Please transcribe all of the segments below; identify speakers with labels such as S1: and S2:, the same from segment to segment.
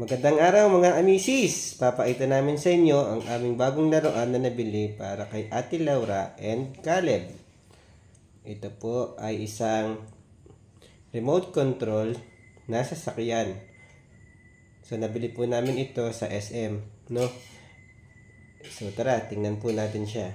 S1: Magandang araw mga amisis! Papakita namin sa inyo ang aming bagong laruan na nabili para kay Ate Laura and Caleb. Ito po ay isang remote control na sasakyan. So nabili po namin ito sa SM, no? So tara, tingnan po natin siya.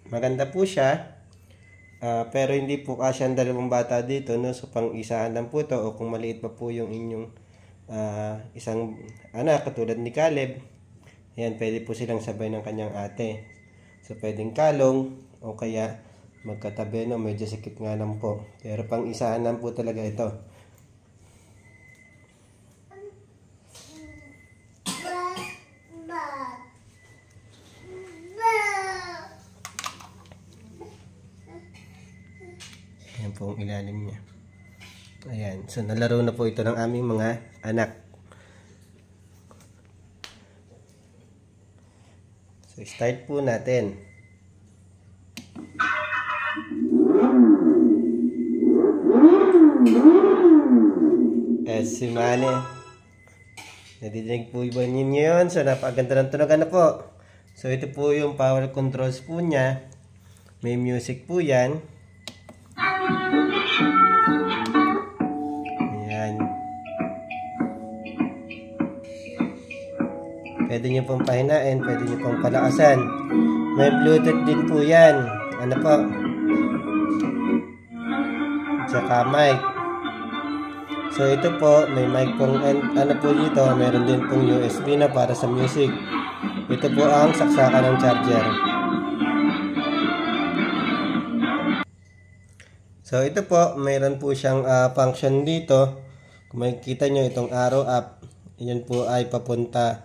S1: Maganda po siya, pero hindi po kasya ang dalawang bata dito, no? So pang isahan lang po to, o kung maliit pa po yung inyong isang anak katulad ni Caleb, ayan, pwede po silang sabay ng kanyang ate. So pwedeng kalong o kaya magkatabi, no? Medyo sikip nga lang po, pero pang isahan lang po talaga ito. Ayan po ang ilalim niya. Ayan. So, nalaro na po ito ng aming mga anak. So, start po natin. Si Mane. Nadidinig po ba ninyo yun? So, napakaganda ng tunog na po. So, ito po yung power controls po niya. May music po yan. Ayan. Pwede nyo pong pahinain, pwede nyo pong palakasan. May Bluetooth din po yan. Ano po? Tsaka mic. So ito po, may mic pong, ano po dito, meron din pong USB na para sa music. Ito po ang saksakan ng charger. So ito po, mayroon po siyang function dito. Kung makikita nyo itong arrow up, yun po ay papunta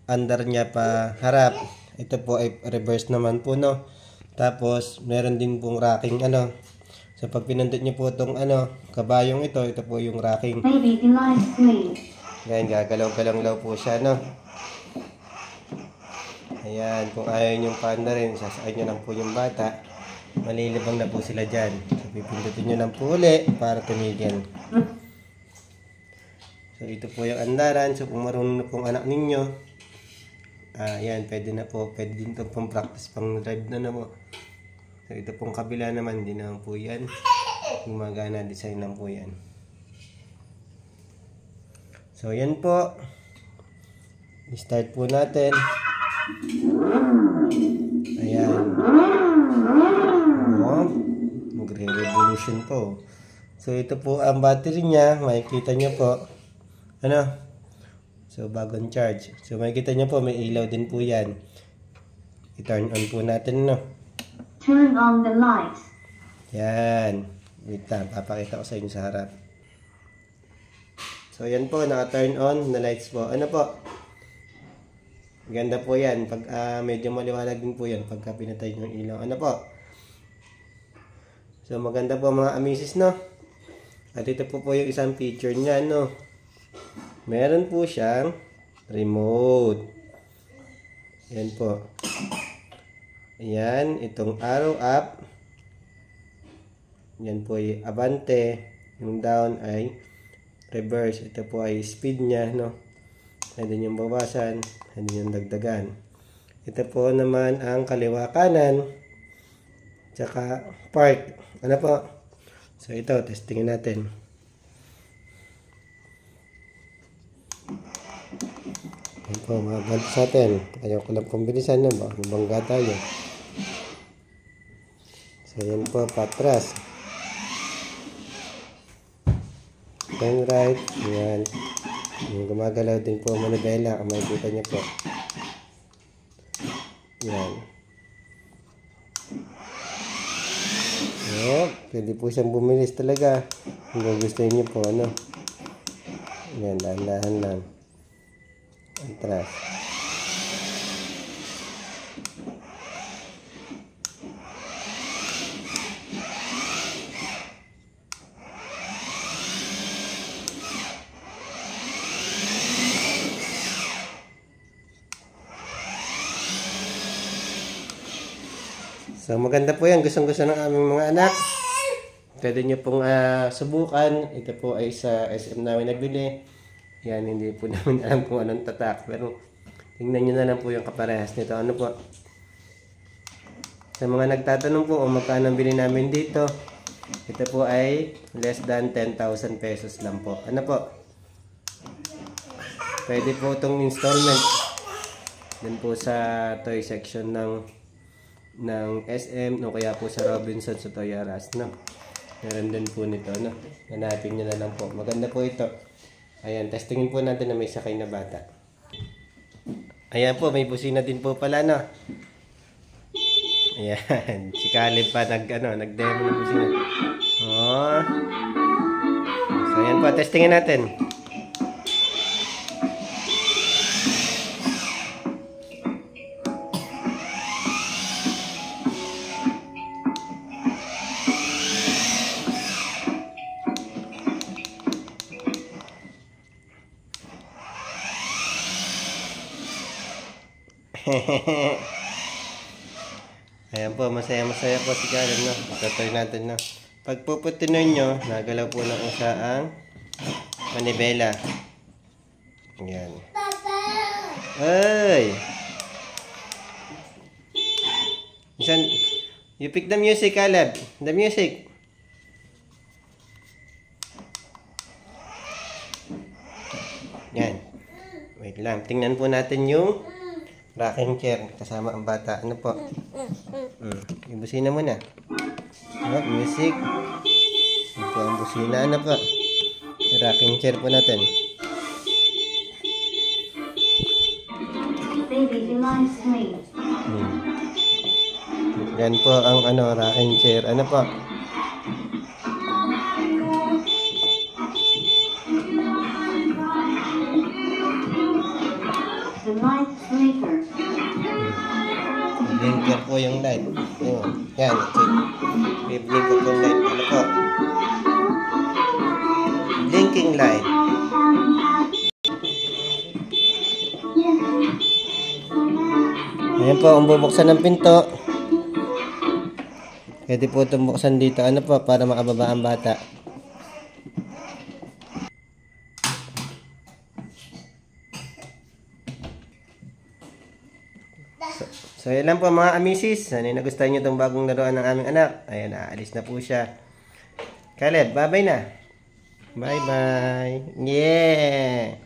S1: under niya pa harap. Ito po ay reverse naman po, no. Tapos meron din pong rocking ano. So pag pinindot nyo po itong kabayong ito po yung rocking. Ayan, gagalaw-galaw po siya, no. Ayan, kung ayaw nyo panda rin, sasakay nyo lang po yung bata. Malilibang na po sila dyan. So, pipindutin nyo lang po uli para tumigil. So, ito po yung andaran. So, kung marunong na pong anak ninyo, yan, pwede na po. Pwede din ito pong practice, pang drive na po. So, ito pong kabila naman, din naman po yan. Gumagana, design lang po yan. So, yan po. I-start po natin. Ayan. Magre-revolution po. So ito po ang battery niya, makikita niyo po. So bagong charge. So makikita niyo po may ilaw din po 'yan. I-turn on po natin, no.
S2: Turn on the lights.
S1: Yan. Wait lang, papakita ko sa inyo sa harap. So yan po, naka-turn on na lights po. Ano po? Ganda po 'yan pag medyo maliwanag din po 'yan pagka pinatay yung ilaw. Ano po? So maganda po mga amisis, no? At ito po yung isang feature niya, no? Meron po siyang remote. Yan po. Ayan, itong arrow up. Yan po ay abante. Yung down ay reverse. Ito po ay speed niya, no? Pwede niyong bawasan, pwede niyong dagdagan. Ito po naman ang kaliwa kanan. Tsaka park. Ano po? So ito, testingin natin. Ayan po, mabanto sa atin. Ayaw ko lang pong bilisan na, baka mabangga tayo. So yan po, patras. Turn right. Ayan. Gumagalaw din po manibela. Kung makikita niyo po. Ayan. Oh, pwede po siyang bumilis talaga. Kung gusto niyo po, ano. Yan, dahan-dahan lang. Atras. So maganda po yan. Gustong-gusto ng aming mga anak. Pwede nyo pong subukan. Ito po ay sa SM namin nagbili. Yan, hindi po namin alam kung anong tatak. Pero tingnan nyo na lang po yung kaparehas nito. Ano po? Sa mga nagtatanong po kung magkano ang bili namin dito, ito po ay less than 10,000 pesos lang po. Ano po? Pwede po itong installment. Dun po sa toy section ng SM o kaya po sa Robinsons sa Toys R Us, no? Meron din po nito, no? Hanapin nyo na lang po. Maganda po ito. Ayan, testingin po natin na may sakay na bata. Ayan po, may busina din po pala, no? Ayan, si Caleb pa nag-demo ng busina. Oh. So ayan po, testingin natin. Ayan po, masaya-masaya po si Caleb, no? Itutoy natin, no? Pag puputinoy nyo, nagalaw po ng usa ang manibela. Ayan. Ay! You pick the music, Caleb. The music. Yan. Wait lang. Tingnan po natin yung rocking chair kasama ang bata. Ano po? Yung busina muna. Oh, music. Ito ang busina. Ano po? Yung rocking chair po natin.
S2: Baby delight sleep.
S1: Yan po ang rocking chair. Ano po?
S2: The light flicker.
S1: Blinker po yung light. Yan. Blinker po yung light. Ano po? Blinking light. Ayan po, ang bubuksan ng pinto. Pwede po itong buksan dito. Ano po? Para makababa ang bata. So yun lang po mga amisis. Sana nagustuhan nyo itong bagong laruan ng aming anak. Ayan, aalis na po siya. Caleb, bye-bye na. Bye-bye. Yeah!